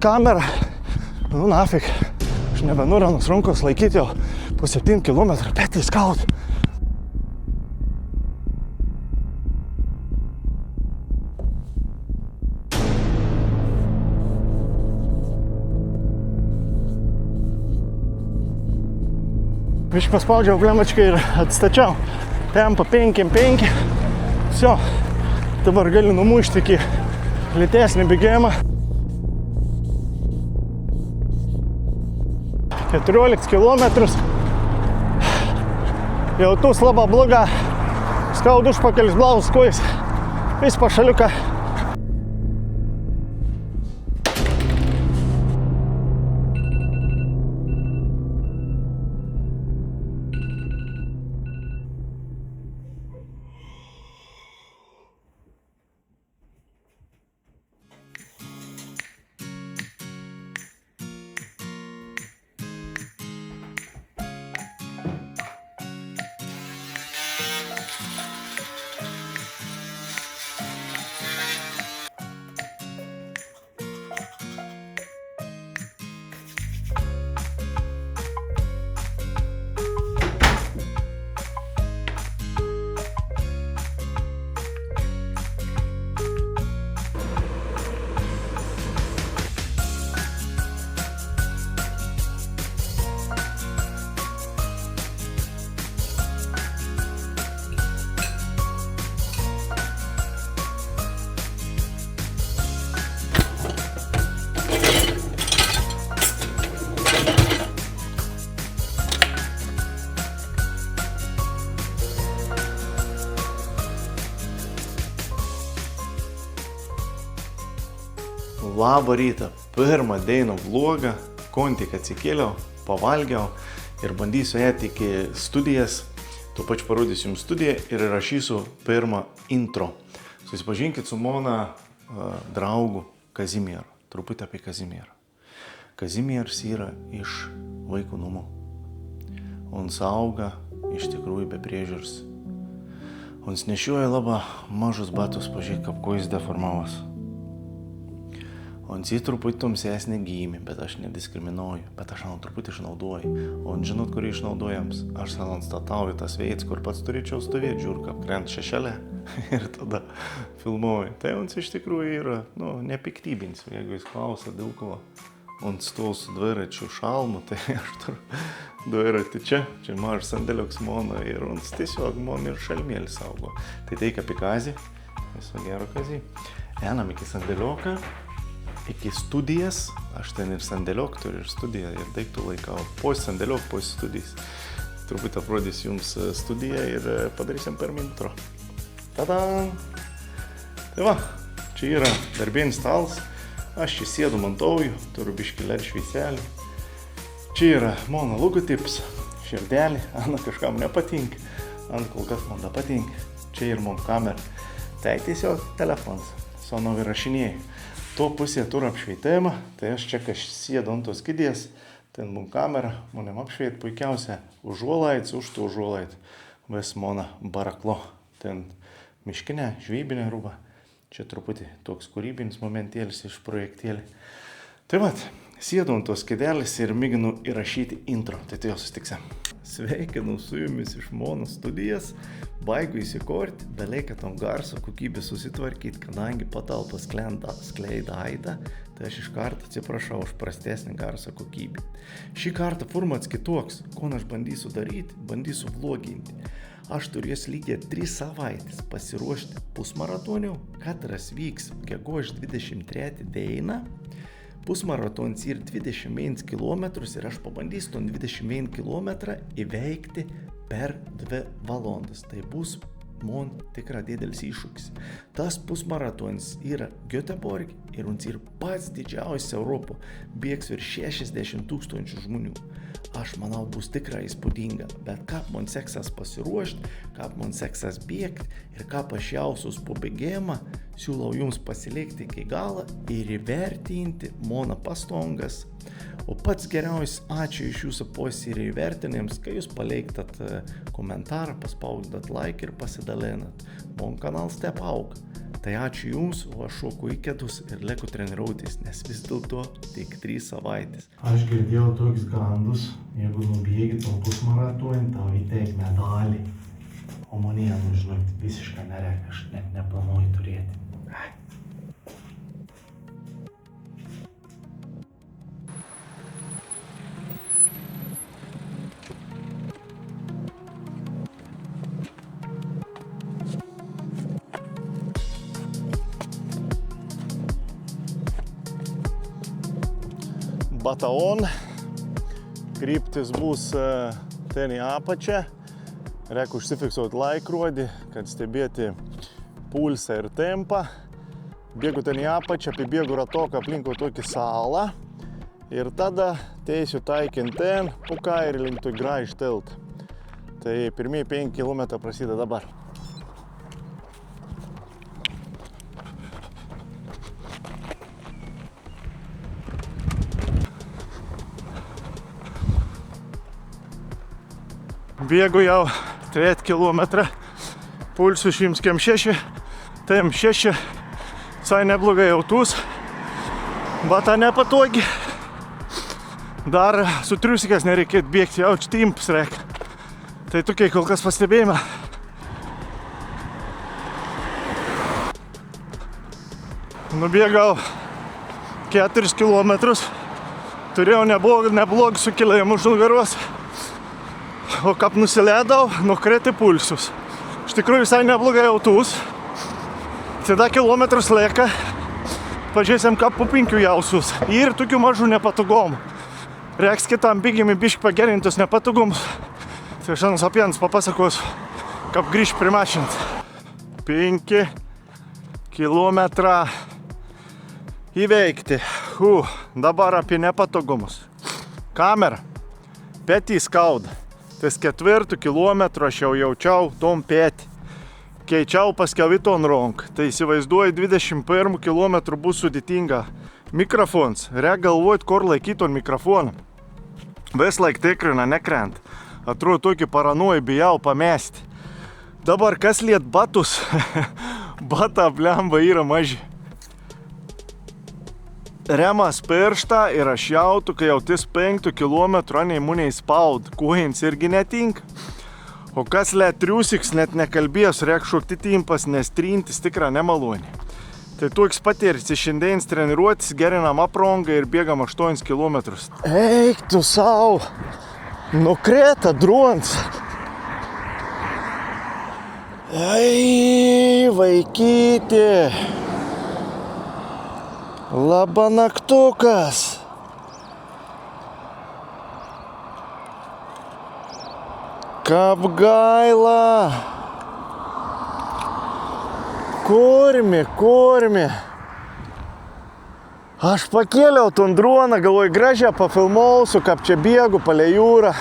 kamerą. Nu, nafik. Aš nebenoriu ant rankos laikyti jau po 7 km petį skaut. Biškai paspaudžiau glemačką ir atstačiau. Tempą 5-5. Всё. Dabar galiu numušti iki lėtesnį bėgėjimą. 14 kilometrus. Jau tu slaba bloga. Skaudu užpakalis, blaus kojas. Vis pašaliuką. Labą rytą. Pirmą dieną vlogą, kon tik atsikėliau, pavalgiau ir bandysiu eiti iki studijas. Tuo pačiu parodysiu jums studiją ir rašysiu pirmą intro. Susipažinkit su mano draugu Kazimieru. Truputį apie Kazimierą. Kazimieras yra iš vaikų namų. On auga iš tikrųjų be priežiūros. On nešioja labai mažus batus, pažiūrėk, kaip kojas deformavas. On jį truputį tamsesnė gimė, bet aš nediskriminuoju, bet aš truputį išnaudoju. On žinot, kurį išnaudojams? Aš ant statauju tas veids, kur pats turėčiau stovėti, žiūrėk, kaip krent šešelė ir tada filmuoju. Tai on iš tikrųjų yra, nepiktybinsiu, jeigu jis klausia, dėl ko on stau su dviračiu šalmu, tai aš turiu dviratį čia mažas sandėlioks mono ir on tiesiog mon ir šalmėlį saugo. Tai teik apie Kazį, viso gero Kazį. Einam iki sandėlioką. Iki studijas, aš ten ir sandėliok turiu, ir studiją, ir daiktų laikau. Po sandėliok, po studijas. Truputį aprodysiu jums studiją ir padarysim pirmą intro. Tada! Tai va, čia yra darbinis stalas. Aš čia sėdu, montauju, turiu biškį LED švieselį. Čia yra mano logotips, širdelį. Ana kažkam nepatinka, ana kol kas man da patinka. Čia ir mano kamera. Tai tiesiog telefonas, sonovi rašinėjai. Tuo pusėje turiu apšveitimą, tai aš čia sėdu ant tos kėdės, ten mum kamera, manim apšveit puikiausia užuolaids, už tų užuolaid, vis mano baraklo, ten miškinė, žvejybinė rūba, čia truputį toks kūrybinis momentėlis iš projektėlį. Tai vat, sėdu ant tos kėdelės ir mėginu įrašyti intro, tai jau susitiksim. Sveikinu su jumis iš mano studijas, baigu įsikorti, beleikia tam garso kokybę susitvarkyti, kadangi patalpas skleida aidą, tai aš iš karto atsiprašau už prastesnį garso kokybę. Šį kartą formats kitoks, ko aš bandysiu daryti, bandysiu vloginti. Aš turėsiu lygiai 3 savaitės pasiruošti pusmaratonių, katras vyks gegužės 23 dieną. Pusmaratons yra 21 km ir aš pabandysiu ton 21 km įveikti per 2 valandas. Tai bus man tikra didelis iššūkis. Tas pusmaratons yra Göteborg ir uns yra pats didžiausias Europo, bėgs virš 60 000 žmonių. Aš manau, bus tikrai įspūdinga, bet kaip man seksas pasiruošti, kaip man seksas bėgti ir kaip aš jausius po bėgėjimą, siūlau jums pasilikti iki galo ir įvertinti mano pastangas. O pats geriausias ačiū iš jūsų posėdį ir įvertinėms, kai jūs paleiktat komentarą, paspaudat like ir pasidalinat. Mon kanalas taip auga. Tai ačiū Jums, o aš šoku į kėdus ir lieku treniruotis, nes vis dėlto tik 3 savaitės. Aš girdėjau tokius gandus, jeigu nubėgi to pusmaratonį, tau įteik medalį. O mane, žinok, visiškai nereikia, aš net neplanuoju turėti. Bataon, kryptis bus ten į apačią, reikia užsifiksuoti laikrodį, kad stebėti pulsą ir tempą. Bėgu ten į apačią, apibėgu ratoką aplinkui tokį salą ir tada teisiu taikint ten, puką ir link to Graž tiltą. Tai pirmieji 5 km prasideda dabar. Bėgu jau 3 kilometrą, pulsų 106, tem 6, visai neblogai jautus, bata nepatogi. Dar su triusikės nereikėtų bėgti, jau timps reikia. Tai tokiai kol kas pastebėjimą. Nubėgau 4 kilometrus, turėjau neblogų sukilėjimų už nugaros. O kaip nusileidau, nukrėtė pulsus. Iš tikrųjų visai neblogai jautus. Tada kilometrus lieka. Pažiūrėsim, kaip po 5 jausus. Ir tokių mažų nepatogumų. Reiks kitam bėgimui biškį pagerintus nepatogumus. Tai šiandien Sapienas papasakos, kaip grįžti prie mašinos. 5 kilometrą įveikti. Dabar apie nepatogumus. Kamera. Petį skauda. Ties 4 kilometrų aš jau jaučiau tom petį. Keičiau paskiau į ton ronk. Tai įsivaizduoju, 21 kilometrų bus sudėtinga. Mikrofons. Reikia galvoti, kur laikyti ton mikrofoną. Vis laik tikrina, nekrent. Atrodo, tokį paranoją bijau pamesti. Dabar kas liet batus? Bata aplemba yra maži. Remas pirštą ir aš jautu, kai jau ties 5 kilometrų neįmūniai spaud. Kojins irgi netinka. O kas liet triusiks net nekalbės, reik šokti timpas, nes trintis tikra nemalonė. Tai toks patirtis šiandien treniruotis, gerinam aprangą ir bėgam 8 kilometrus. Eik tu sau! Nukrėta drons! Ei, vaikyti! Labanaktukas. Kaip gaila. Kurmi. Aš pakėliau ton droną, galvoju, gražią pafilmausiu, kaip čia bėgu palei jūrą.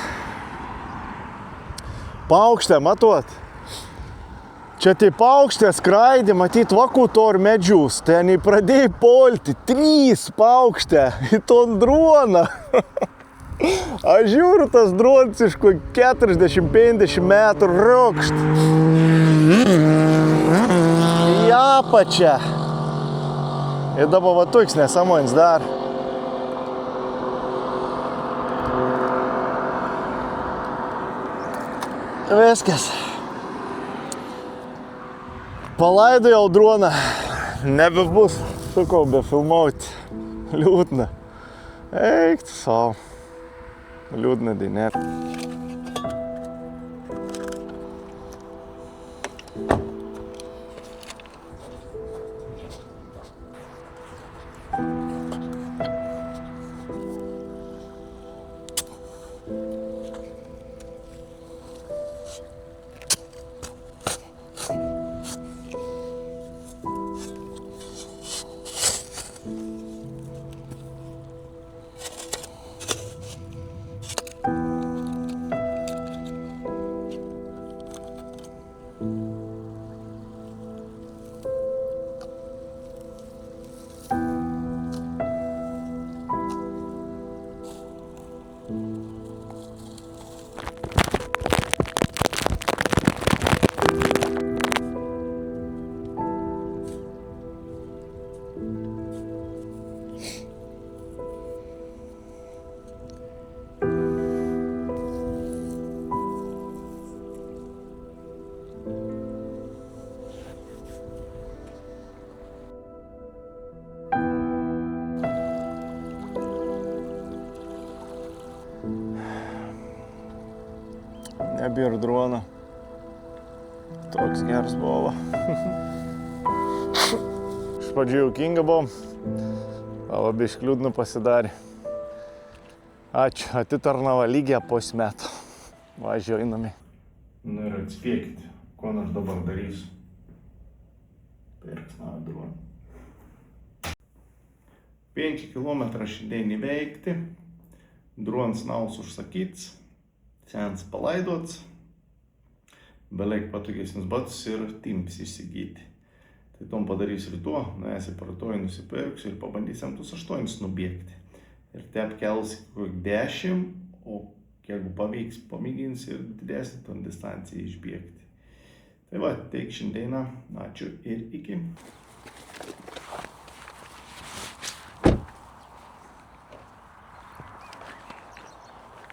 Paukštę, matot? Čia taip aukštė skraidė, matyt, vakuto ir medžius. Ten pradėjai polti 3 paukštę į ton droną. Aš žiūriu, tas dronas iš 40-50 metrų rokšt. Į apačią. Ir dabar va toks nesamoins dar. Viskas. Palaidojau droną, nebebus, sakau, be filmauti, liūdna. Eik tu sau, liūdna dainet. nebėra drono. Toks geras buvo. Iš pradžių juokinga buvo, o biškį liūdna pasidarė. Ačiū, atitarnavo lygiai pos metų. Važiuojame. Nu ir atspėkite, ko aš dabar darysiu. Pirks naują droną. 5 kilometrą šiandien įveikti. Dronas naujas užsakyts. Senas palaidots. Beveik patogesnis batus ir timps įsigyti. Tai tom padarysiu rytoj, nuėsiu parduotuvėje nusipirksiu ir pabandysiu tus 8 nubėgti. Ir te apkelsiu 10, o jeigu pavyks, pamėginsiu ir didesnį ton distanciją išbėgti. Tai va, tiek šiandieną. Ačiū ir iki.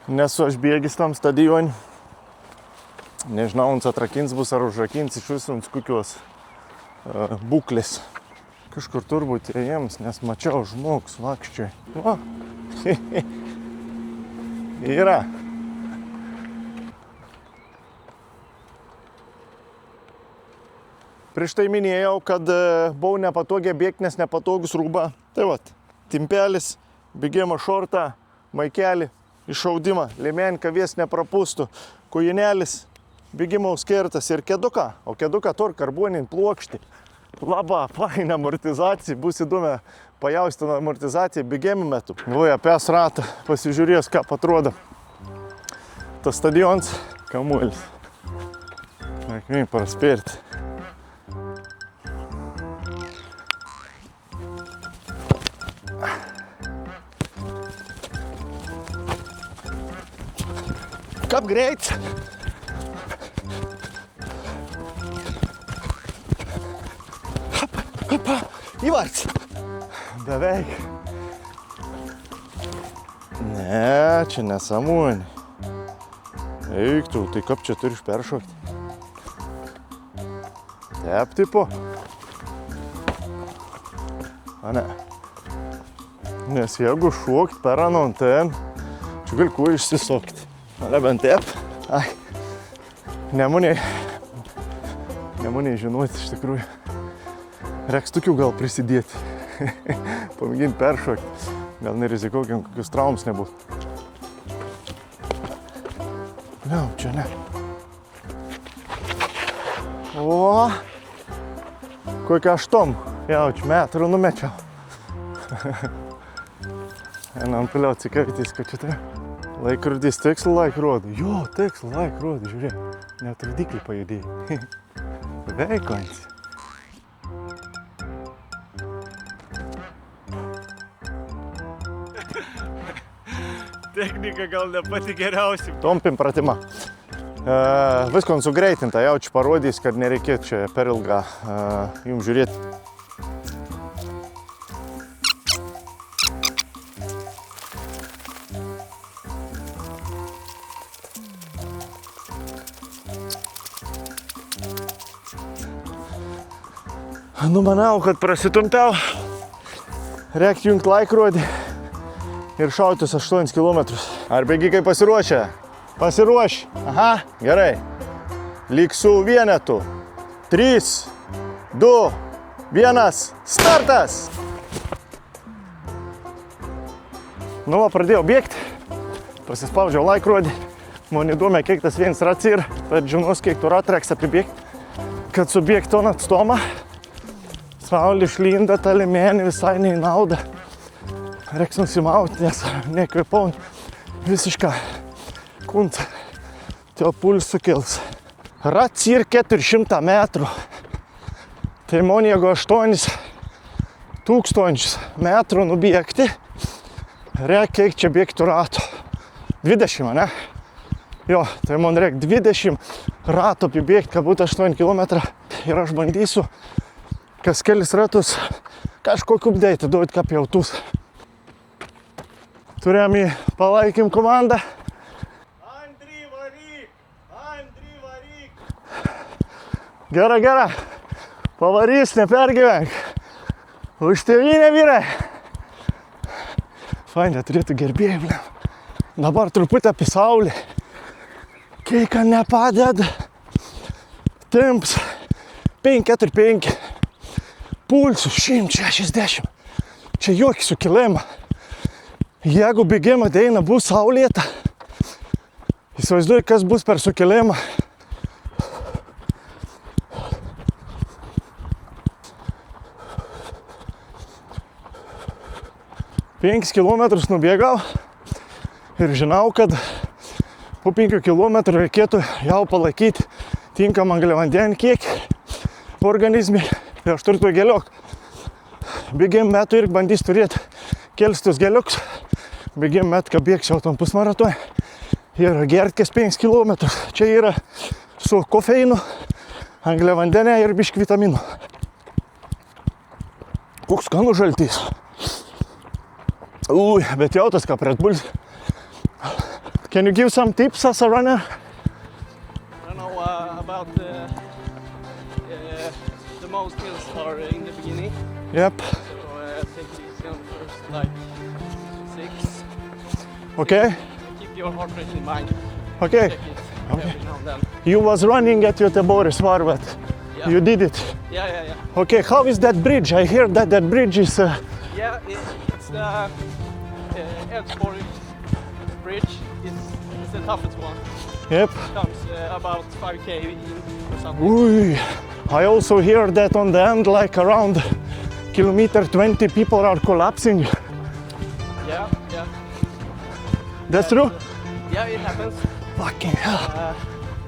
Nesu aš bėgis tam stadionui. Nežinau, uns atrakins bus ar užrakins iš visų kokios būklės. Kažkur turbūt ėjams, nes mačiau žmogus lakščiai. Va. Yra. Prieš tai minėjau, kad buvau nepatogiai bėgti, nes nepatogus rūba. Tai vat, timpelis, bėgimo šortą, maikelį, išaudimą, liemenka vies neprapūstų, kojinėlis, bėgimo skirtas ir keduką. O keduką tor karboninį plokštį. Labą, faina amortizacija, bus įdomi pajausti amortizaciją bėgimo metu. Galvoju, apės ratą, pasižiūrės, ką atrodo tas stadionas, kamuolis. Akmiai praspėrti. Kap greit. Hapa, įvarts. Beveik. Ne, čia nesąmonė. Eik tu, tai kaip čia turi peršokti? Tep tipo. A ne. Nes jeigu šokt per anonten, čia gali kuo išsisokti. Ale bent tep. Ai. Nemuniai žinoti iš tikrųjų. Reiks tokių gal prisidėti. Pamėginti peršokti. Gal nerizikuokim, kokius traumus nebūtų. Gal, čia ne. O! Kokią 8 jaučiu metrų numečiau. Einam toliau atsikavitys, kad čia tai. Laikrodis tikslų laik rodo. Jo, tikslų laik rodo, žiūrėk. Net rodiklį pajudėjai. Veikons. Technika gal ne pati geriausia. Tompim pratimą. Viskon sugreitinta, jaučiu parodys, kad nereikėtų čia per ilgą jums žiūrėti. Numanau, kad prasitumpiau. Reikia jungt laikrodį ir šautis 8 km. Ar bėgikai pasiruošę? Pasiruoš. Aha, gerai. Lyg su vienetu. 3, 2, 1, startas! Nu, pradėjau bėgti. Pasispaudžiau laikrodį. Man įdomu, kiek tas vienas rats yra. Bet žinos, kiek tu rat reiks apibėgti. Kad subėgti ton atstumą. Saulė išlinda, ta liemenė visai nei nauda. Reiks nusimauti, nes nekvėpau visišką kuntą. Teo puls sukils. Rats ir 400 metrų. Tai man jeigu 8 tūkstančius metrų nubėgti, reikia kiek čia bėgti rato. 20, ne? Jo, tai man reikia 20 rato apibėgti, kad būtų 8 km. Ir aš bandysiu kas kelis ratus kažkokiu update duoti kaip jautus. Turėjom į palaikim komandą. Andri varyk! Andri varyk! Gera, gera. Pavarys, nepergyvenk. Už tėvynę, vyrai. Fainai, turėtų gerbėjai. Dabar truputį apie saulį. Kai ką nepadeda, temps 5-4-5, pulsų 160. Čia jokį sukilimą. Jeigu bėgimą ateina bus saulėta, įsivaizduoju, kas bus per sukilimą. Penkis kilometrus nubėgau ir žinau, kad po 5 kilometrų reikėtų jau palaikyti tinkamą angliavandenį kiekį organizme. Ir aš turiu to geliok. Bėgim metų ir bandys turėti kelstus geliuks. Bėgim metų, kad bėgsiu tam pusmaratoj. Ir gert kas 5 kilometrus. Čia yra su kofeinu, angliavandenė ir biškį vitaminų. Koks skanus žaltys. Bet jau tas ką Red Bulls. Can you give some tips as a runner? I don't know about the most hills are in the beginning. Yep. So take it easy on first, like 6. Okay. Keep your heart rate in mind. Okay. Check it Okay. every now and then. You was running at Göteborg Svarvet. Yeah. You did it. Yeah. Okay, how is that bridge? I hear that bridge is... Yeah, it's the Älvsborg bridge. It's the toughest one. Yep. It comes about 5k in or something. Ooh. I also hear that on the end, like around kilometer 20, people are collapsing. Yeah. That's true? Yeah, it happens. Fucking hell.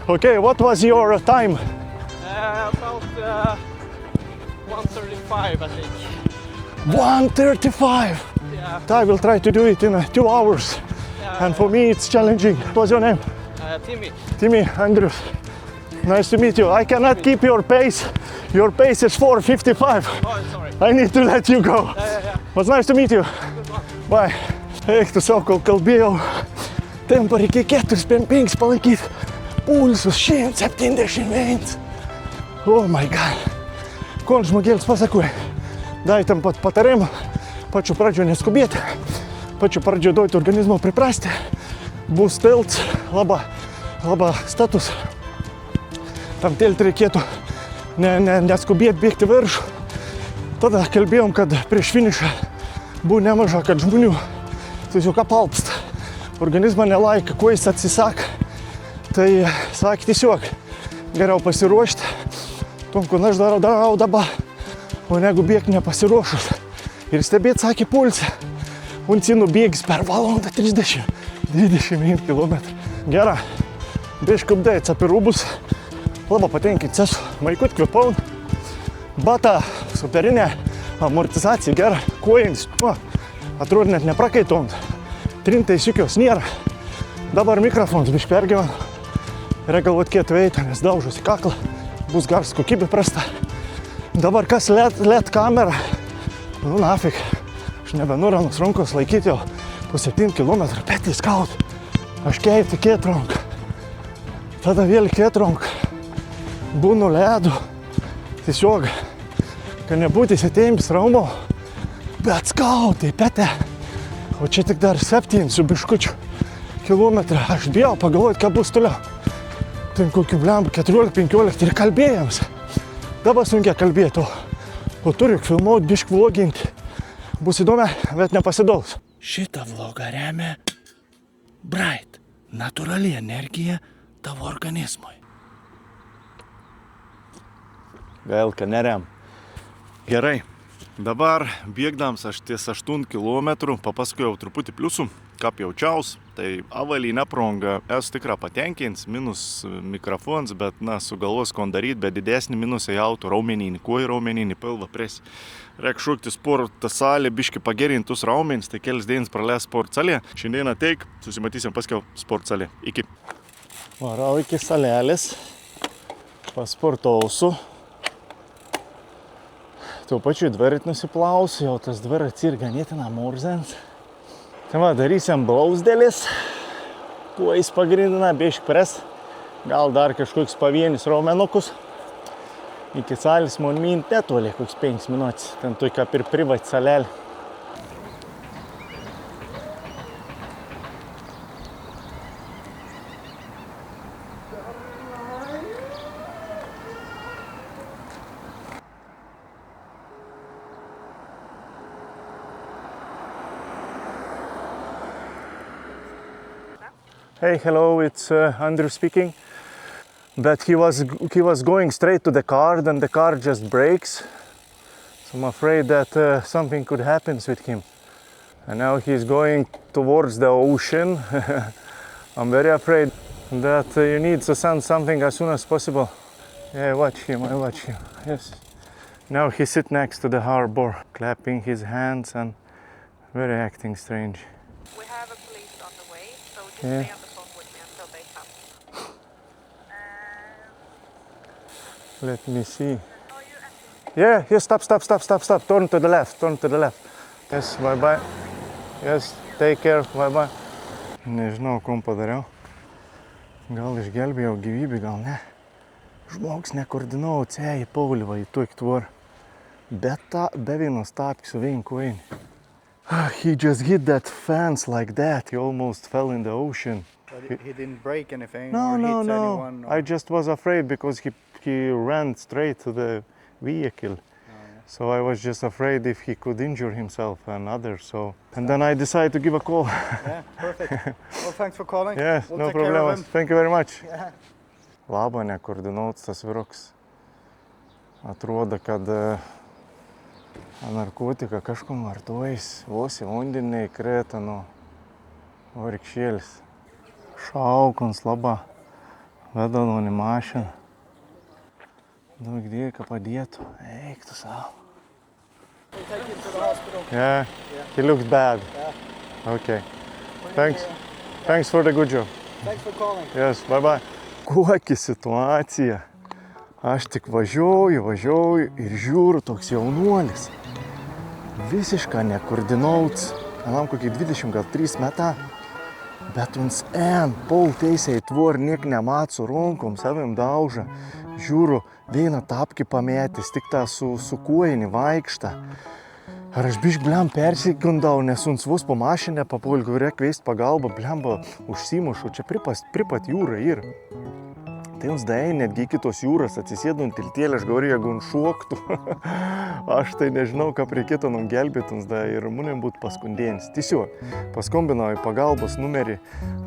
Okay, what was your time? About 1:35, I think. 1:35. Yeah. I will try to do it in 2 hours. And for me, it's challenging. What's your name? Timmy. Timmy Andrews. Nice to meet you. I cannot keep your pace. Your pace is 4:55. Oh, sorry. I need to let you go. Yeah. Was nice to meet you. Good one. Bye. Eik, tu savo, kol kalbėjau, tempą reikia 4-5 palaikyti. Pulsus 171. Oh my god. Kol žmogėlis pasakoja, dai tam pat patarimą, pačiu pradžio neskubėti, pačiu pradžio duoti organizmo priprasti, bus tilts, laba status. Tam tilti reikėtų neskubėti bėgti viršų. Tada kalbėjom, kad prieš finišą buvo nemaža, kad žmonių tiesiog apalpsta. Organizmą nelaika, kuo jis atsisaka. Tai sakė tiesiog geriau pasiruošti, tom, ko aš darau dabar, o negu bėgti nepasiruošus. Ir stebėti, sakė, pulsą. Uncinų bėgis per valandą 30-20 km. Gera, biškai updates apie rūbus. Labai patenkinti esu, maikut kvėpaun. Bata superinė, amortizacija gera, kojins, atrodo net neprakaitom. Trintai siukios nėra. Dabar mikrofons biškai pergyvenu. Yra galvot kietų eiti, nes daužosi kaklą. Bus garso kokybė prasta. Dabar kas LED kamera? Nu nafik. Aš nebenuranus rankos laikyti jau po 7 km. Petį skaut. Aš keiti kėtronką. Tada vėl kėtronką. Būnu ledu. Tiesiog, kad nebūti įsitėjimis raumo. Bet skautai, petė. O čia tik dar 7 su biškučiu kilometrą. Aš bijau pagalvoti, ką bus toliau. Ten kokiu blembu 14-15 ir kalbėjams. Dabar sunkia kalbėti, o turiu filmuoti, biškį vloginti. Bus įdomi, bet nepasidaus. Šitą vlogą remia Bright. Natūrali energija tavo organizmui. Gail, kad nerem. Gerai. Dabar bėgdams aš ties 8 km, papasakojau truputį pliusų, kaip jaučiaus, tai avalinė pronga, esu tikra patenkins, minus mikrofons, bet su galvos kon daryt, bet didesnį minusą jautų raumeninį, kuoj raumeninį, pilvą presi. Reik šūkti sporto salė, biški pagerintus raumenis, tai kelis dienas praleis sport salė. Šiandien ateik, susimatysim paskiau sport salė. Iki. Varau iki salelės, pasportausiu. Tuo pačiu dvirat nusiplausiu, jau tas dvirats ir ganėtina murzens. Tai va, darysim blausdėlis, kuo jis pagrindina, bišk pres, gal dar kažkoks pavienis raumenukus. Iki salės man mint netoli, koks 5 minutis, ten tu kaip ir privat salelį. Hey, hello, it's Andrew speaking. But he was going straight to the car, then the car just brakes. So I'm afraid that something could happen with him. And now he's going towards the ocean. I'm very afraid that you need to send something as soon as possible. Yeah, I watch him. Yes. Now he sits next to the harbor, clapping his hands and very acting strange. We have a police on the way, so just Yeah. stay on the phone with me until they come. Let me see. Yeah, stop. Turn to the left. Yes, bye. Yes, take care, bye. Nežinau, kuom padariau. Gal išgelbėjau gyvybę, gal ne. Žmogus nekoordinavo į Pauliva, į tuiktvorą. Bet vienos tapkisu vinku eini. He just hit that fence like that. He almost fell in the ocean. But he didn't break anything No. or hit anyone? Or... I just was afraid because he ran straight to the vehicle. So I was just afraid if he could injure himself and others. And then I decided to give a call. Yeah, perfect. Well, thanks for calling. Yes, We'll no take care of problem. him. Thank you very much. Yeah. Laba, nekoordinuotas tas vyrukas. Atrodo, kad narkotiką kažkom vartojais, vos į vandenį įkrėta nuo varikšėlis. Šaukons laba, veda nuo mašiną. Daug dėka padėtų, eik tu savo. We'll take him to the hospital. Yeah, he looks bad. Yeah. Okay, thanks for the good job. Thanks for calling. Yes, bye. Kokia situacija. Aš tik važiuoju ir žiūriu toks jaunuolis. Visiškai nekoordinauts. Manam kokį 20 gal 3 metą. Bet uns Paul teisė į tvorą, niek nemat su rankom, savim dauža. Žiūriu, vieną tapkį pametęs, tik tą su kojinį vaikštą. Ar aš bišk blem persigundau, nes uns vos po mašinę papulgiu, reikia kviesti pagalbą, blemba užsimušu, čia pripat jūra ir. Tai uns daei netgi iki tos jūros atsisėdu ant tiltėlę, aš galvoju, jeigu uns šoktų. Aš tai nežinau, ką reikėtų gelbėti uns daei ir mūnėm būtų paskundėnis. Tiesiog, paskambinau į pagalbos numerį,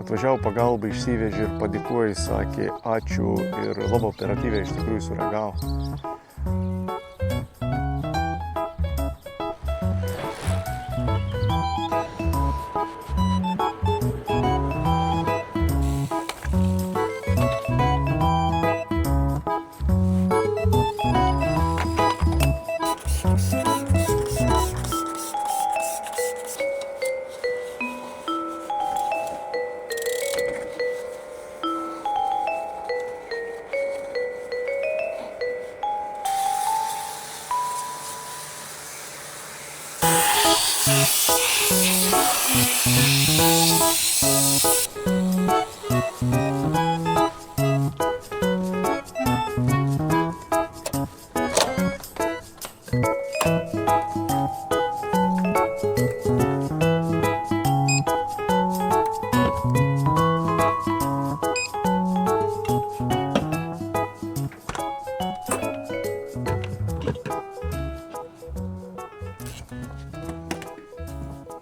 atvažiavo pagalbą, išsivežė ir padėkojo, sakė ačiū ir labai operatyviai iš tikrųjų sureagavo.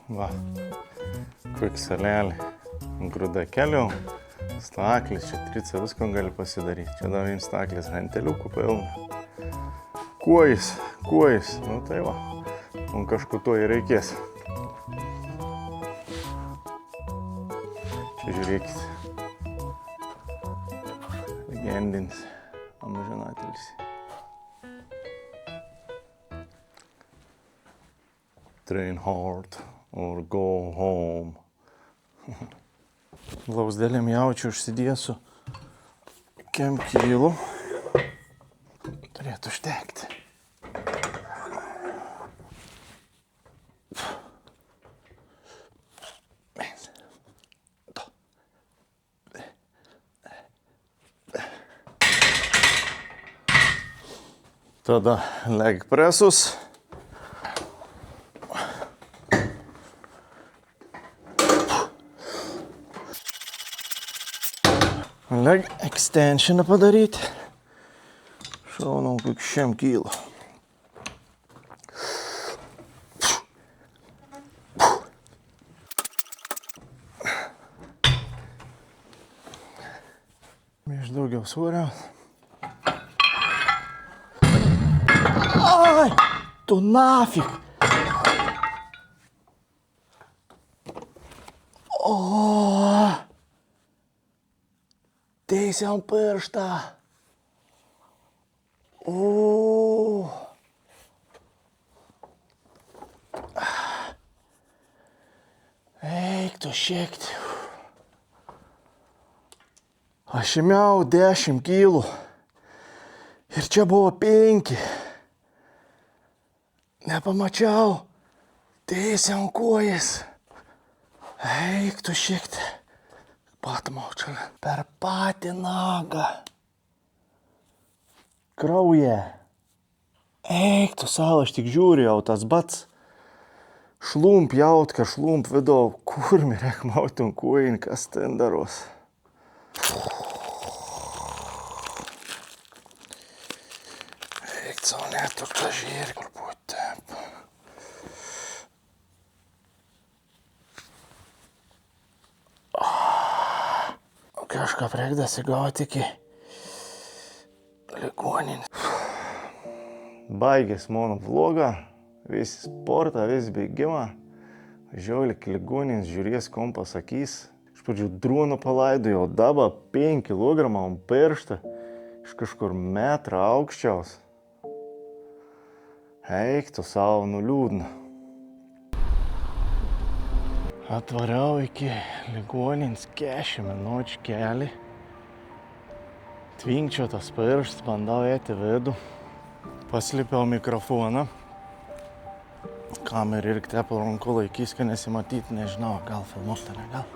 Va, kviksalėlį, grūda keliau, staklis, čia trica visko gali pasidaryti. Čia dar vien staklis hanteliukų pilna. Kuojis, nu tai va, man kažko to ir reikės. Čia žiūrėkit, legendinis amžinatelis. Train hard or go home. Blausdėlėm jaučiu užsidėsiu kemkylų. Turėtų užtekti. Tada leg presus. Leg extensioną padaryti. Šaunam kaip 100 kilo. Iš daugiau svorio. Ai, tu nafig. O, teisė ant pirštą. O. Eik tu šiekti. Aš įmiau 10 kilų. Ir čia buvo 5. Nepamačiau. Teisė ant kojas. Eik tu šiekti. Patamau čia. Per patį nagą. Krauja. Eik tu savo, aš tik žiūriu jau tas bats. Šlump jautka, šlump vidau. Kur mi reik mauti ant kojin, kas ten daros. Eik savo netur tą žėrį, kur būt taip. Kažką prekdasi gauti iki ligoninės. Baigęs mano vlogą, visi sportą, visi bėgimą. Važiuoju iki ligoninės, žiūrės, kom pasakys. Iš pradžių droną palaidojau, dabar 5 kilogramą ant pirštą, iš kažkur metrą aukščiaus. Eik tu savo, nuliūdna. Atvariau iki ligoninės 40 minučių kelią. Tvinkčiau tas pirštas, bandau eiti vidų. Paslipiau mikrofoną. Kamerą ir tepal ranku laikys, kad nesimatyti, nežinau, gal filmuot ar ne, gal.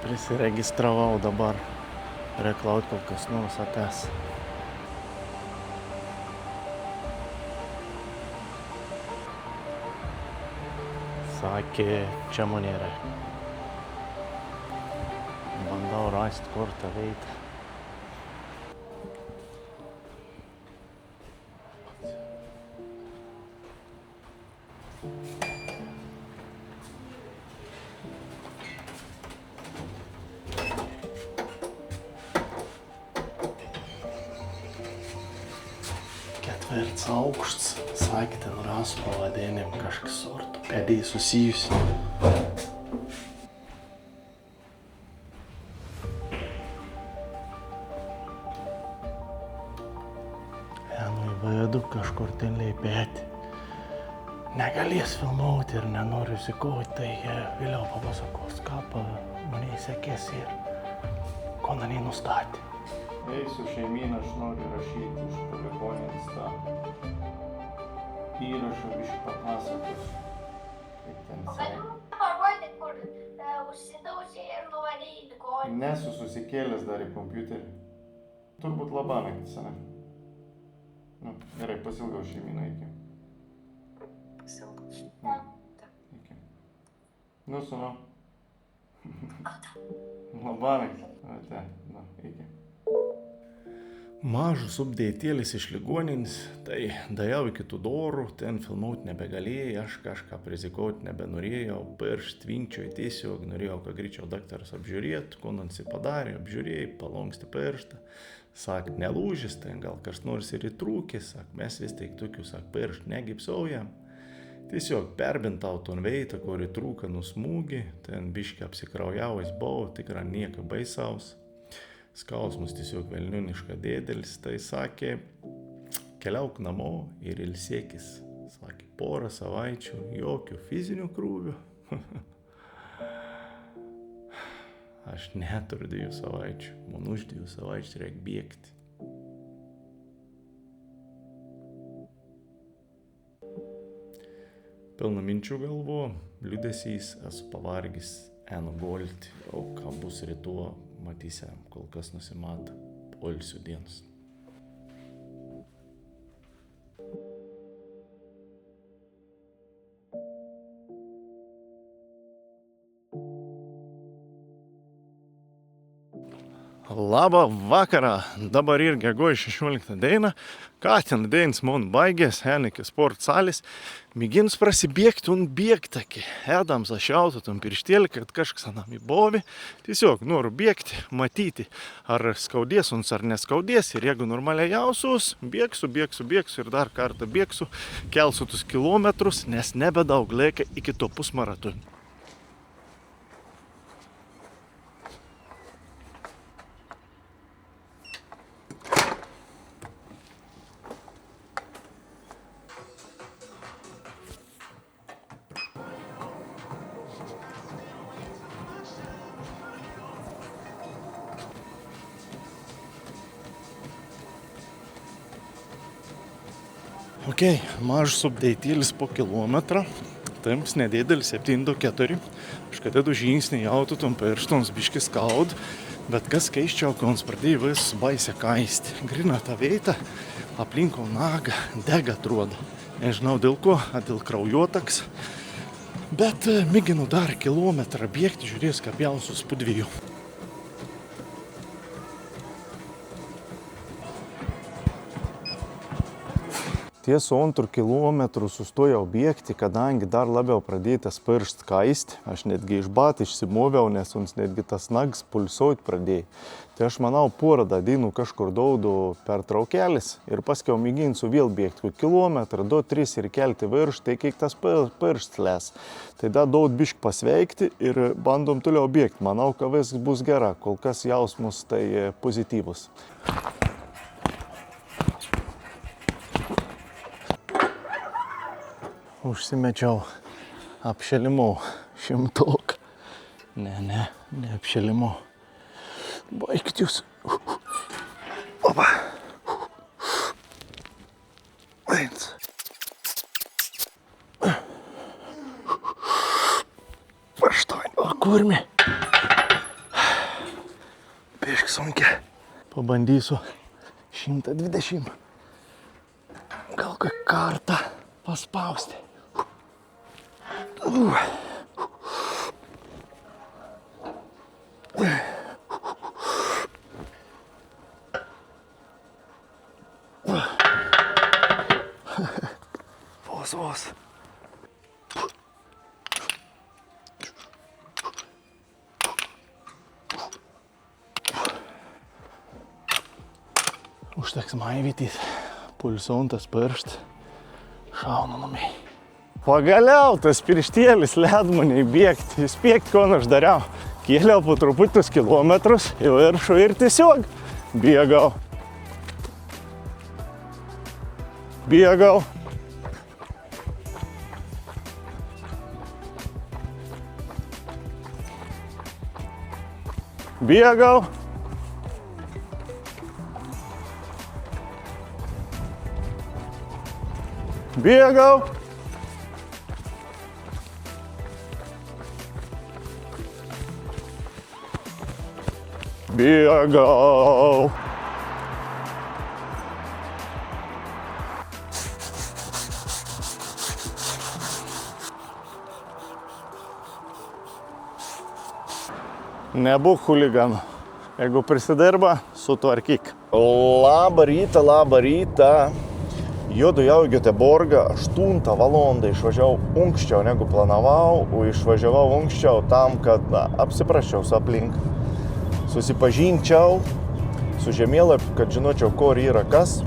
Prisiregistravau dabar. Reklaut kol kas nors ates. Sakė, čia man yra. Bandau rast, kur tą veikia. Ketvirts aukšts, sakė, ten ras pavadėnėm kažkas ortopedijai susijusi. Enu į vidų, kažkur ten leipėti. Negalės filmuoti ir nenoriu įsikauti, tai vėliau papasakos, ką mane įsekės ir ko mane nustatė. Eisiu šeimyną, aš noriu rašyti iš ligoninės tą įrašą, biškį papasakos, kaip ten sekė. Parodė, kur užsidaužė ir nuvarė į ligoninę. Nesu susikėlęs dar į kompiuterį. Turbūt labanaktis, ane? Nu, gerai, pasilgau šeimyną iki. Iki. Nu, sūnau. Labanaktis. Ate, nu, iki. Mažus updėtėlis iš ligoninės, tai dajau iki tų dorų, ten filmuot nebegalėjai, aš kažką prizikaut nebenorėjau, piršt tvinkčioj tiesiog, norėjau, kad greičiau daktaras apžiūrėtų, ko nors padarė, apžiūrėjai, palongsti pirštą, sak, nelūžis, ten gal kas nors ir įtrūkis, sak, mes vis tik tokių, sak, piršt negipsaujam, tiesiog perbintau ton veitą, kur įtrūka nusmūgi, ten biškį apsikraujavęs buvau, tikrai nieko baisaus. Skausmus tiesiog velniuniška dėdelis, tai sakė, keliauk namo ir ilsėkis. Sakė, 4 savaičių, jokių fizinių krūvių. Aš neturiu 2 savaičių, man už 2 savaičių reikia bėgti. Pilna minčių galvo, liūdesys, esu pavargęs, enu gulti, o ką bus rytuo, matysim, kol kas nusimato poilsio dienos. Labą vakarą, dabar ir gegužės 16 diena, ką ten dienas man baigės, Henike sport salės, mėgins prasibėgti un bėgtaki, edams aš jautu tam pirštėlį, kad kažkas anam įbovi, tiesiog noriu bėgti, matyti, ar skaudės uns ar neskaudės, ir jeigu normaliai jausus, bėgsiu ir dar kartą bėgsiu, kelsiu tus kilometrus, nes nebedaug lėkia iki to pusmaratonio. Ok, mažas updeitėlis po kilometrą, tams nedėdelis 7-4, aš kad dedu žingsnį jautu tom pirštons biški skaud, bet kas keiščiau, kai ons pradėjo vis baisę kaisti. Grina tą veitą, aplinko nagą, dega atrodo. Nežinau dėl ko, dėl kraujotaks, bet mėginu dar kilometrą bėgti, žiūrės, kaip jausus po 2. Ties 2 kilometrų sustojau bėgti, kadangi dar labiau pradėtas piršt kaisti. Aš netgi iš batų išsimoviau, nes uns netgi tas nags pulsuot pradėjo. Tai aš manau, porą dienų kažkur daudu pertraukėlis ir paskiau mėginsiu vėl bėgti kilometrą, 2-3 ir kelti virš, tai kiek tas piršt les. Tai da daug bišk pasveikti ir bandom toliau bėgti. Manau, kad vis bus gera, kol kas jausmus tai pozityvus. Užsimečiau apšėlimau 100. Ne apšėlimau. Baigt jūs. Opa. 1. Paštoin. O kurmi. Bišk sunkia. Pabandysiu 120. Gal kokią kartą paspausti. Vos. Užteks maivytis, pulsuontas piršt, šaunu namiai. Pagaliau tas pirštėlis ledmaniai bėgti, įspėkti, ko aš dariau. Kėliau po truputus kilometrus į viršų ir tiesiog bėgau. Bėgau. Bėgau. Bėgau. Bėgau. Nebūk chuliganu. Jeigu prisidirba, sutvarkyk. Labą rytą. Juodu jau į Göteborgą 8 valandą išvažiavau anksčiau negu planavau, o išvažiavau anksčiau tam, kad apsiprasčiau su aplink. Susipažinčiau su žemėlapiu, kad žinočiau, kur yra kas,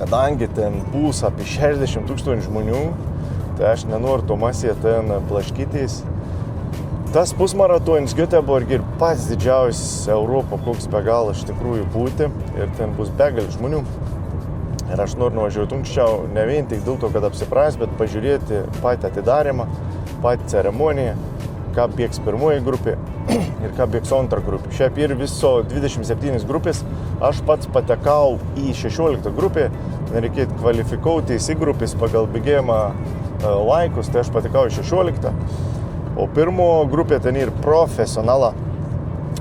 kadangi ten bus apie 60 000 žmonių, tai aš nenoriu to masėje ten blaškytis. Tas pusmaratonis Göteborg ir pats didžiausias Europo, koks be galo iš tikrųjų būti, ir ten bus begalė žmonių. Ir aš noriu nuvažiuoti anksčiau, ne vien tik dėl to, kad apsipras, bet pažiūrėti patį atidarymą, patį ceremoniją, ką bėgs pirmoji grupė ir ką bėgs antra grupė. Šiaip ir viso 27 grupės, aš pats patekau į 16 grupę, nereikėtų kvalifikuotis į grupės pagal bėgėjimą laikus, tai aš patekau į 16. O pirmo grupė ten ir profesionala.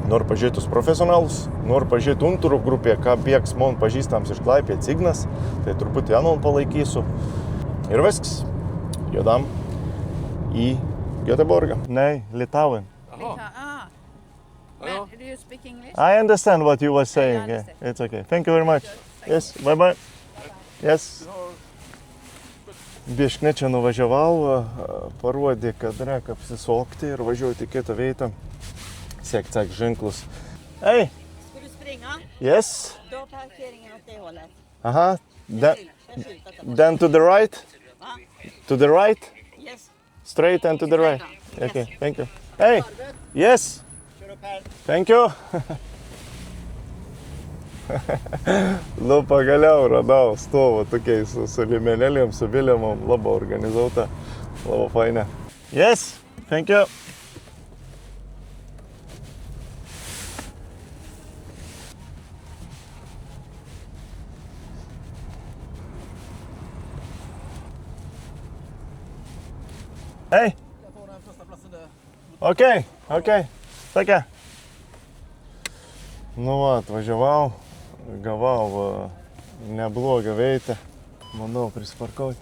Noriu pažiūrėti profesionalus, noriu pažiūrėti antrų grupė, ką bėgs man pažįstams iš Klaipėdos Ignas, tai turbūt Janon palaikysiu. Ir viskas, jodam į Göteborgą. Ne, Lietuvą. Ja. Men you speak English? I understand what you were saying. Yeah, understand. it's okay. Thank you very much. Yes, bye bye. Yes. Biškne čia nuvažiavau, parodė, kad reikia apsisokti ir važiuoti į kitą vietą. Sek ženklus. Hey! Ska du springa? Yes. Då parkeringen åt det hållet. Aha. Jag skyltar. Then to the right. Va? To the right. Yes. Straight and to the right. Okay, thank you. Hey! Yes! Kör upp här. Thank you. Nu pagaliau radau stovą tokiais su liemenėlėm, su vilimom, labai organizuota, labai faina. Yes, thank you. Hej. Okay, okay. Tokia. Nu va, atvažiavau, gavau neblogą vietą, manau prisparkauti.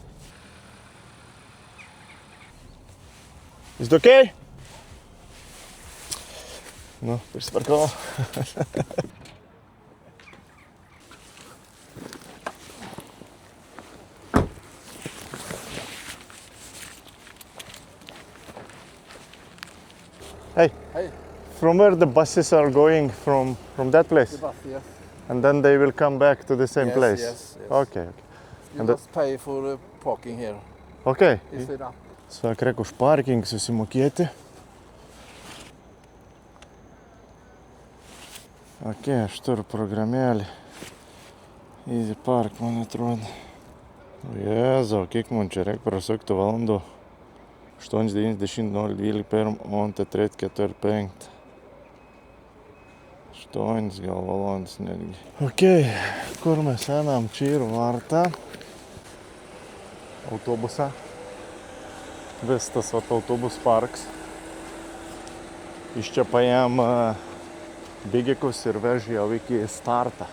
Is it okay? Nu, prisparkavau. Hey. Hey. From where the buses are going from that place? The bus, yes. And then they will come back to the same Yes, place? yes, yes. Okay. You And the- must pay for the parking here. Okay. Is it up? Sak, reikia už parking susimokėti. Ok, aš turiu programėlį. Easy Park, man atrodo. Jėzau, kiek man čia reikia prasukti valandų. 8:90:12 monte 3:45. 8 gal valandas netgi. Ok, kur mes einam? Čia ir varta. Autobusą. Vis tas vat autobus parks. Iš čia paėm bėgikus ir vež jau iki startą.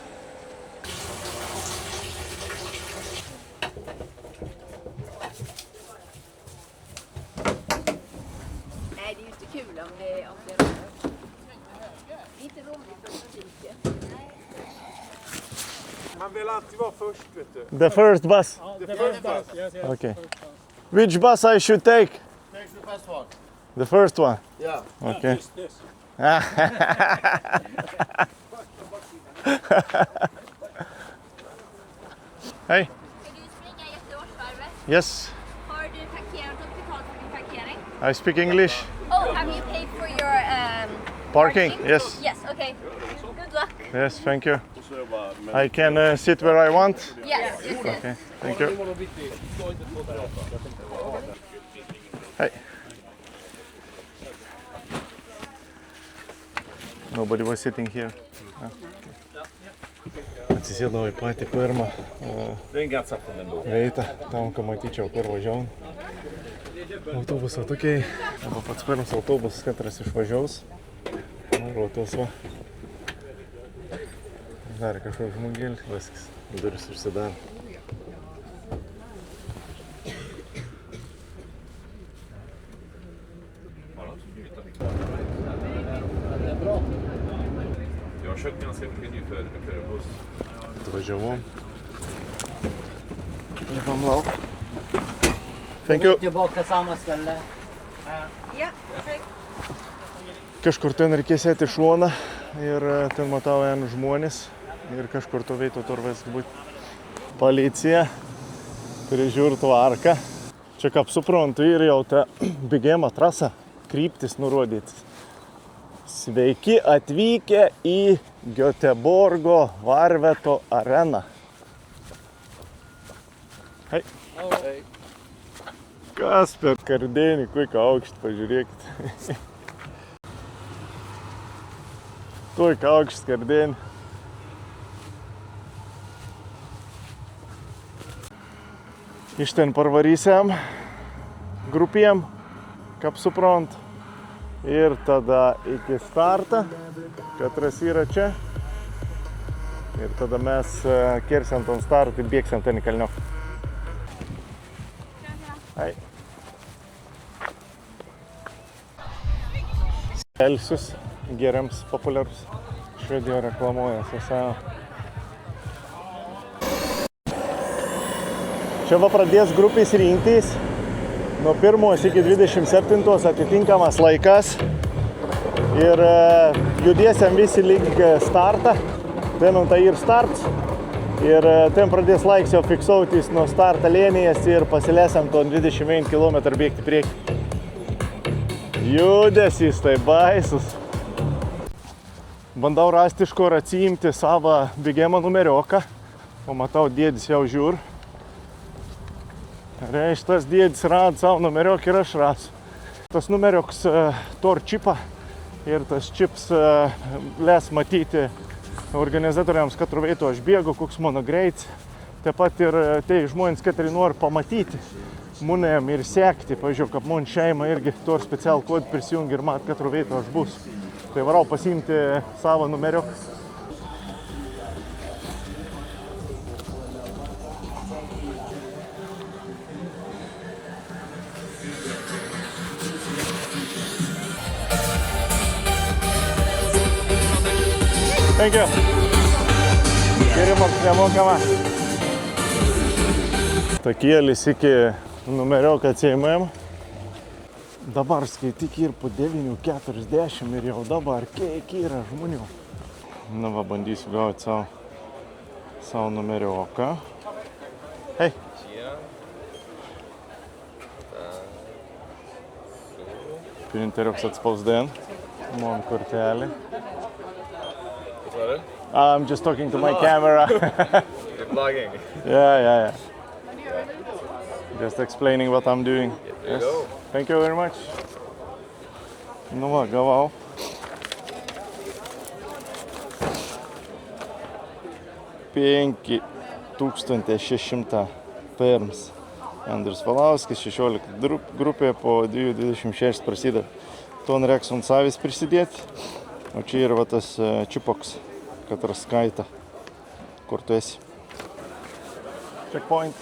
Nej, det är ju inte kul om det rör. Det är inte roligt för musiken. Man vill alltid vara först, vet du. The first bus. The first bus. Yes, yes. Okay. Which bus I should take? Take the first one. The first one. Yeah. Okay. This. Hej. Vill du springa Göteborgsvarvet? Yes, Har du parkerat och betalt för din parkering? I speak English. Oh, have you paid for your Parking? Yes. Yes, okay. Good luck. Yes, thank you. I can sit where I want. Yes, yes, yes. Okay, thank you. Hey. Nobody was sitting here. Atsisėdau į patį pirmą vietą, tam, kad matyčiau, kur važiavom. Autobusą tokiai, arba pats pirmas autobusas, katras išvažiaus. Vairuotojas va. Dar kažkoks žmogėlis, viskas, duris užsidaro. Jag har köpt ganska mycket ny för buss. Atvažiavom. Lipam lauk. Thank you. Tillbaka samma ställe. Ja, perfekt. Kažkur ten reikės eiti šoną ir ten matau eina žmonės ir kažkur to vieto turės būti policija, prižiūri tvarką. Čia kaip suprantu ir jau ta bėgimo trasa, kryptis nurodytis. Sveiki atvykę į Göteborgo Varveto areną. Hei. Hej. Kas per kardienį, kuika aukštį, pažiūrėkit. Kuika aukštį kardienį. Iš ten parvarysiam grupėm, kaip suprant. Ir tada iki startą, katras yra čia. Ir tada mes kirsim tam startą ir bėgsim ten į kalnių. Hei. Elsius gėriams populiarus. Švedijoje reklamuoja Sasao. Čia va pradės grupės rinktis. Nuo 1 iki 27 atitinkamas laikas. Ir judėsim visi link startą. Ten tai ir starts. Ir ten pradės laiks jau fiksautis nuo starto lėnijas ir pasilėsim to 21 km bėgti priekį. Judesys tai baisus. Bandau rasti iš kur atsiimti savo bėgimo numerioką. O matau, dėdis jau žiūr. Reiškia, tas dėdis rado savo numeriok ir aš rasiu. Tas numerioks tor čipą ir tas čips leis matyti organizatoriams, kad veitų aš bėgu, koks mano greits. Taip pat ir tai žmonės, kad nori pamatyti munėm ir sekti. Pavyzdžiui, kad mun šeima irgi tor specialų kodą prisijungi ir mat, kad veitų aš bus. Tai varau pasiimti savo numerioką. Thank you. Gėrimas nemokama. Takėlis iki numerioką atsiėmėm. Dabar skaityk ir po 9:40 ir jau dabar kiek yra žmonių. Na va, bandysiu gauti savo numerioką. Hei. Printeriuks atspausdien. Man kortelį. I'm just talking to my camera. You're vlogging. Yeah. Just explaining what I'm doing. Here you go. Thank you very much. Nu va, gavau. $5,600 perms. Andrius Valauskas, 16 grupė, po 2:26 prasideda. Ton reiks ant savęs prisidėti. O čia yra va tas čipoks, kad raskaita, kur tu esi. Checkpoint.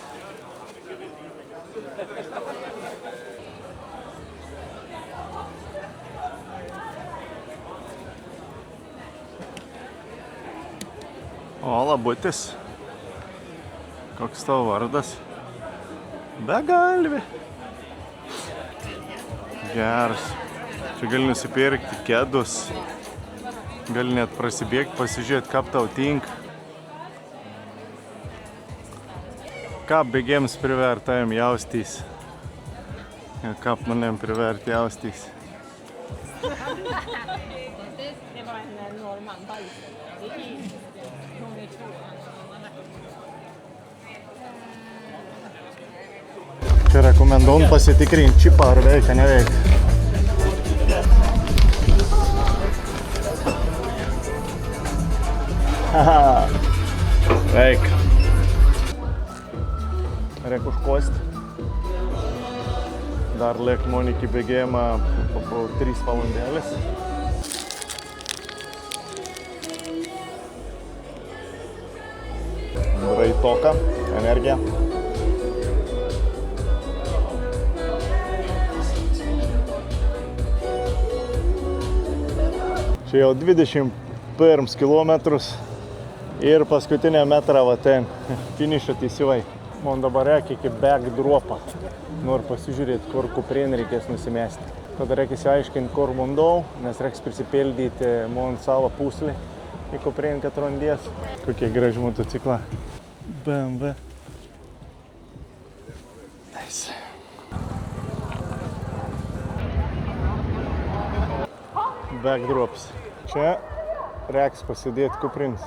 O, labutis. Koks tavo vardas? Begalvi. Geras. Čia gali nusipirkti kedus. Gali net prasibėgti, pasižiūrėti, kaip tau tinka. Kaip bėgėms privertajam jaustys. Ir kaip manėm priverti jaustys. Čia rekomenduom pasitikrinti čipą, ar veikia, neveikia. Veikia. Reik užkosti. Dar liek man iki bėgėjimą po 3 valandėlės. Raitoka, energija. Čia jau 21 kilometrus ir paskutinę metrą va ten finišą teisivai. Man dabar reikia iki backdropą. Noriu pasižiūrėti, kur kuprinį reikės nusimesti. Tada reikia įsiaiškinti, kur mundau, nes reiks prisipildyti man savo puslį į kuprinį, kad randės. Kokie graži motocikla. BMW. Nice. Backdrops. Čia reiks pasidėti kuprinis.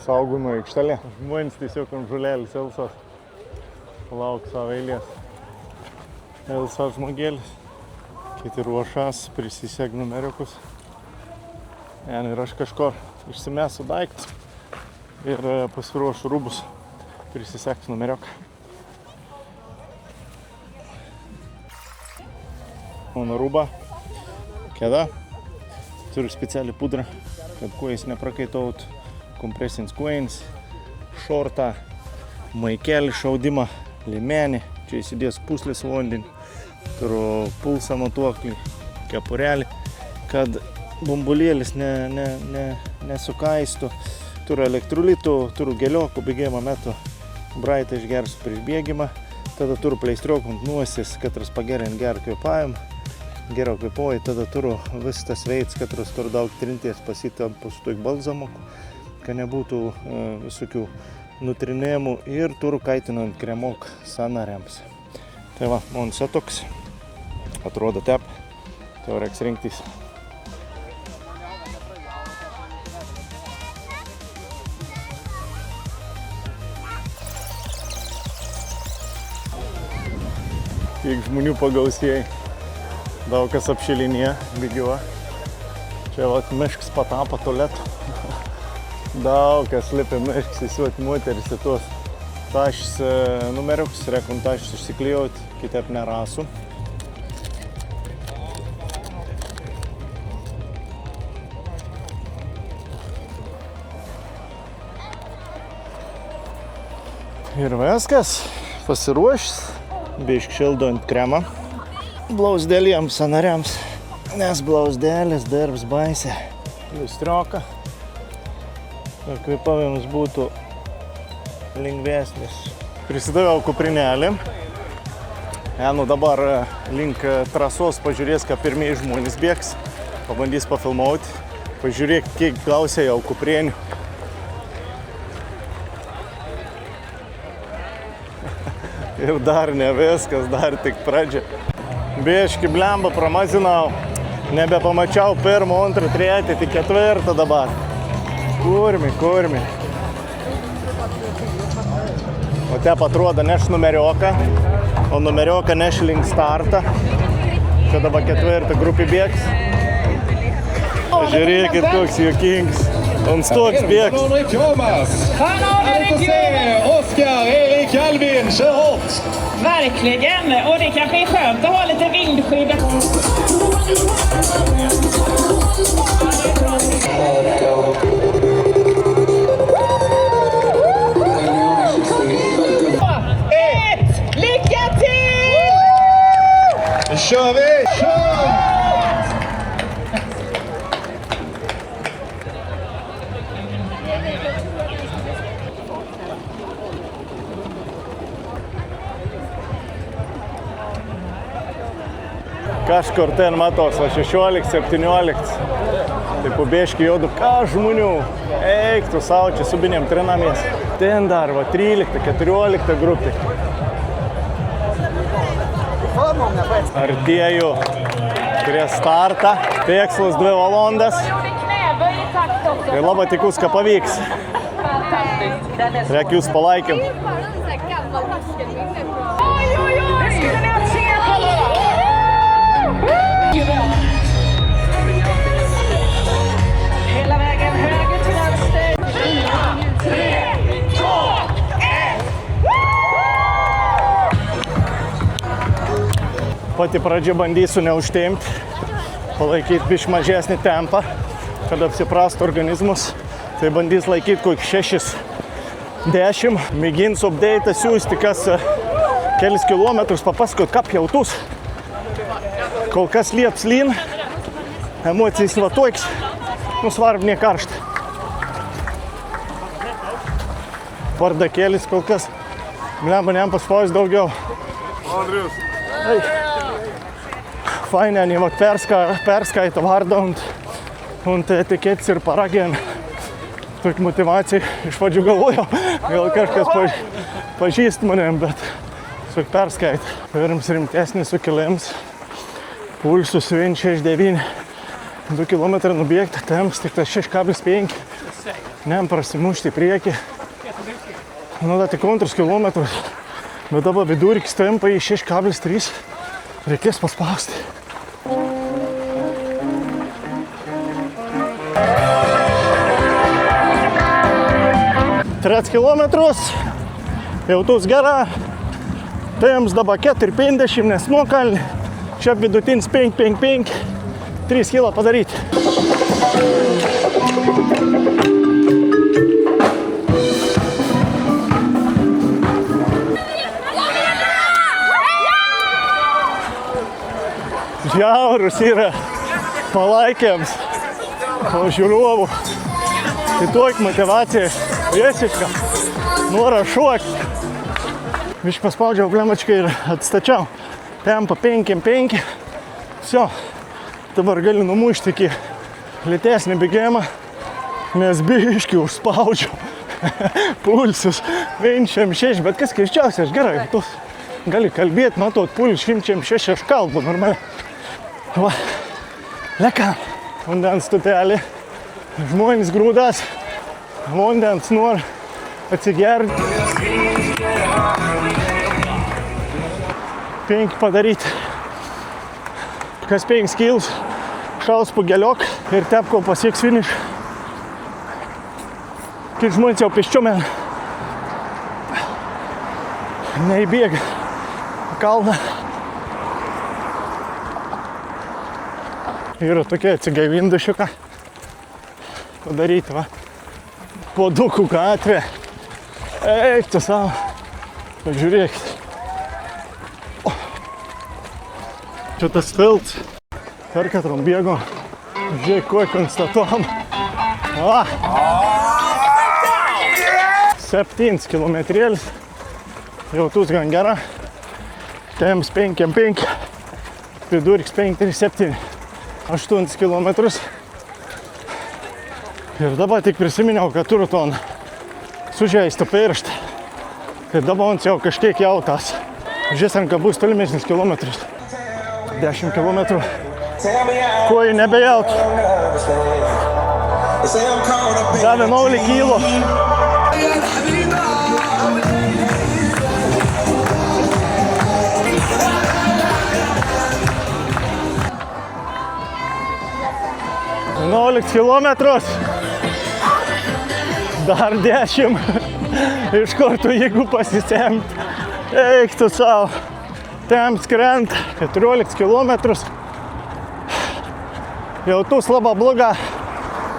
Saugumo aikštelė. Žmonės tiesiog ant žolėlis elsos. Lauk savo eilės. Elsos žmogėlis. Kiti ruošas, prisiseg numeriukus. Ir aš kažkur išsimesu daiktus ir pasiruošu rūbus. Prisiseks numeriuką. Mano rūba. Kėda. Turiu specialią pudrą, kad kojas neprakaitautų. Kompresins kojas, šortą, maikelį, šaudimą, liemenį. Čia įsidės puslės vandenį. Turiu pulsą matuoklį, kepurelį kad bumbulėlis nesukaistų. Turiu elektrolitų, turiu geliokų bėgimo metu. Braitą išgersiu prieš bėgimą. Tada turiu pleistriokų ant nuosis, katras pagerint gerą kvėpavimą. Geriau kvėpuoju, tada turiu vis tas veids, katras turiu daug trinties pasitampu su tuo balzamuku, kad nebūtų visokių nutrinėjimų ir turiu kaitinant kremok sąnariams. Tai va, man toks atrodo tep, tai reiks rinktis. Kiek žmonių pagausėjai, daug kas apšilinėje, bėgiuoja. Čia vat miškas patapo tualetu. Daug kas lipi miškas, įsiuot moteris į tuos tašys numeriukus, rekom tašys išsiklijuot, kitaip nerasu. Ir viskas, pasiruošęs. Bišk šildant kremą blausdėliems sąnariams, nes blausdėlis darbs baisė. Liustrioka, kad kvėpavimas būtų lengvesnis. Prisidaviau kuprinėlį. Nu dabar link trasos pažiūrės, ką pirmieji žmonės bėgs. Pabandys pafilmauti. Pažiūrėk, kiek gausiai jau kuprienių. Ir dar ne viskas, dar tik pradžia. Biški blemba pramazinau, nebepamačiau pirmą, antrą, trečią, tik ketvirtą dabar. Kurmi. O tep atrodo neš numerioką, o numerioką neš link startą. Čia dabar ketvirtą grupį bėgs. Pažiūrėkit, koks juokingas. Ant stoks bėgs. Oskar, Erik, Alvin, kör hårt! Verkligen, och det kanske är skönt att ha lite vindskydd. Lycka till! Nu kör vi! Kör! Kažkur ten matos, va 16, 17. Tai po biškį jodu, ką žmonių. Eik tu savo, čia subinėm trinamės. Ten dar, va 13, 14 grupė. Artėju prie startą. Tikslas 2 valandas. Tai labai tikus, ką pavyks. Reikia jūs palaikim. Hela vägen höger till vänster. 3, 2, 1. Pati pradžia bandysiu neužtemti, palaikyti biškį mažesnį tempą, kad apsiprastų organizmus. Tai bandys laikyti kokį 6-10. Mėginsiu update siūsti, kas kelis kilometrus papasakot, kaip jautus. Kol kas lieps lyn, emocijas svatoiks, svarb ne karštą. Pardakėlis kol kas, blemba paspaus daugiau. Andrius. Fainė, ne vat perskaita vardą und etiketis ir paragien. Tokia motivacija, iš pradžių galvojau, gal kažkas pažįst manim, bet tiesiog perskaita. Pirms rimtesnis sukilims, pulsus 169, 2 km nubėgti, temps tik tas 6,5, nem prasimušti į priekį. Nu, da tik antrus kilometrus, bet dabar vidurkis tempa į 6,3, reikės paspausti. Trets kilometrus, jautus gera, temps dabar 4,50, nes nuokalni, čia vidutinis 5,55, 3 kilo padaryti. Žiaurus yra. palaikėms, o žiūrovų. Tai tokia motivacija, visiška, noras šokti. Viškai paspaudžiau blemačką ir atstačiau. Tempą 5-5. Vsio, dabar galiu numušti iki lėtesnį bėgimą, nes biškį užspaudžiau pulsus 106, bet kas keisčiausia, aš gerai, tu gali kalbėti, matot, pulsus 106, aš kalbu normaliai. Va, lekam, vandens tutelį, žmonės grūdas, vandens nori atsigerti. 5 padaryti. Kas 5 kils, šaus pageliok ir tepko pasieks finiš. Kai žmonės jau pėsčiume neįbėga kalną. Yra tokia atsigaivindušiuka padaryti, va. Podukų gatvė. Eik tu savo. Pažiūrėkit. Čia tas tiltas. Per katrom bėgo. Žiūrėk, kuo konstatuom. 7 kilometrėlis. Jautus gan gera. Temps 5-5. Vidurkis 5-7. 8 kilometrus. Ir dabar tik prisiminiau, kad turiu ton sužeistą pirštą. Tai dabar jau kažkiek jautas. Žiūrėsim, kad bus tolimesnis kilometris. 10 kilometrų. Kojų nebejaut. Davė 0 kilo. kilometrus. Dar 10. Iš karto, jeigu pasisemt. Eik tu savo. Temps krent 14 kilometrus. Jautus labai bloga.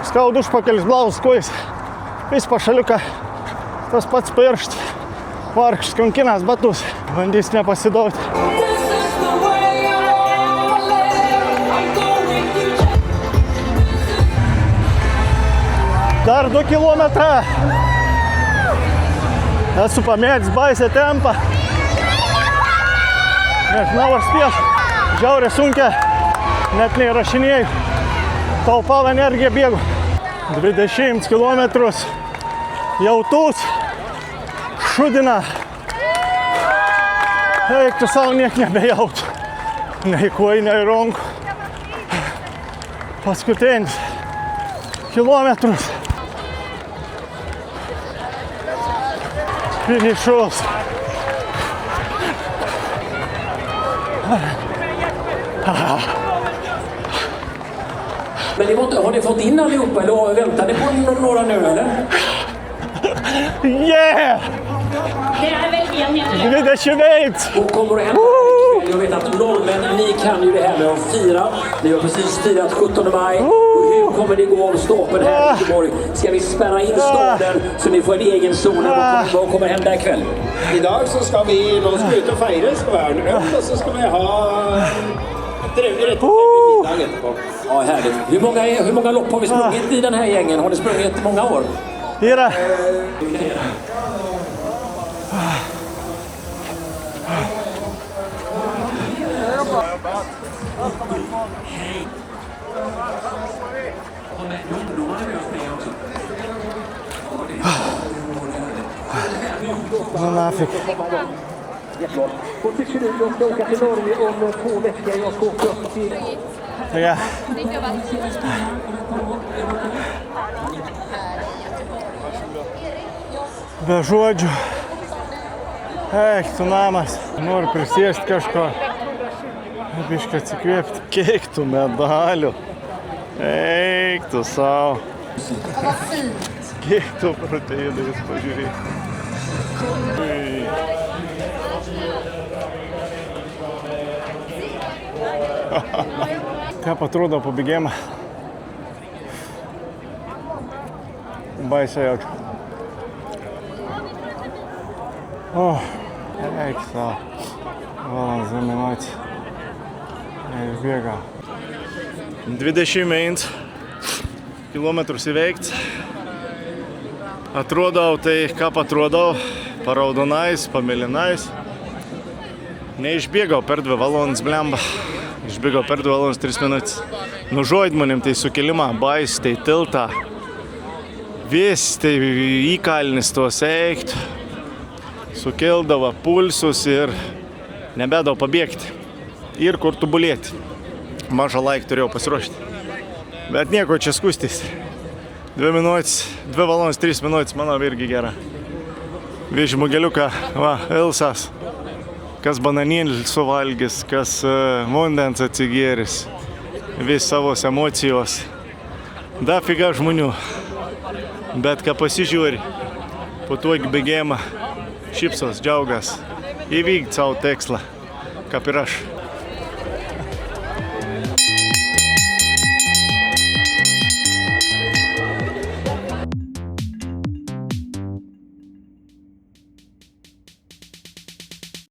Skaudu užpakalis, blaus kojas. Vis pašaliuka. Tas pats piršt. Vargšas konkinas batus. Bandys nepasidauti. Dar 2 kilometrą. Esu pamėgęs baisę tempą. Nežinau, ar spės. Žiauriai sunkia. Net neįrašinėjau. Taupau energiją bėgu. 20 kilometrus. Jautus. Šudina. Eik tu savo niek nebejaut. Nei kojų, nei rankų. Paskutinis kilometrus. Finišus. Men har ni fått in allihopa eller väntar ni på några nu eller? Yeah! Det är väl en Det är 21! Och kommer det hända ikväll? Jag vet att norrmännen, ni kan ju det här med att fira. Ni har precis firat 17 maj. Och hur kommer det gå av ståpen här i Göteborg? Ska vi spärra in staden så ni får en egen zon? Vad kommer hända ikväll? Idag så ska vi ut och fira Skvärn och så ska vi ha rätt middag etterpå. Ja, härligt. Hur många lopp har vi sprungit i den här gängen? Har ni sprungit många år? 4. Nafick. Vad tycker du? Jag ska åka till Norge om 2 veckor. Jag ska åka upp till... Ja. Be žodžių. Eik, tu namas. Noriu prisėsti kažko. Biškai atsikvėpti. Kiek tu medalių. Eik tu savo. Kiek tu proteinų vis pažiūrėk. Kaip atrodo pabėgimą. Baisiai jaučiu. O, eik savo. Valandų minučių. išbėga. 21 kilometrus įveikti. Atrodau, tai ką atrodau, paraudonais, pamėlynais. Neišbėgau per 2 valandas, blemba. Išbėgau per 2 valandas 3 minutės. Nužuoid manim tai sukilimą, bais, tai tiltą. Vis tai įkalnis tuos eikt. Sukildavo pulsus ir nebedavo pabėgti. Ir kur tubulėti. Mažą laiką turėjau pasiruošti. Bet nieko čia skustis. 2 valandas 3 minutės, manau, irgi gera. Vis žmogeliuką, va, Ilsas. Kas bananėlį suvalgys, kas vandens atsigėris. Vis savos emocijos. Da figa žmonių. Bet ką pasižiūri, po to bėgėjimą, šypsos, džiaugas, įvykti savo tikslą, kaip ir aš.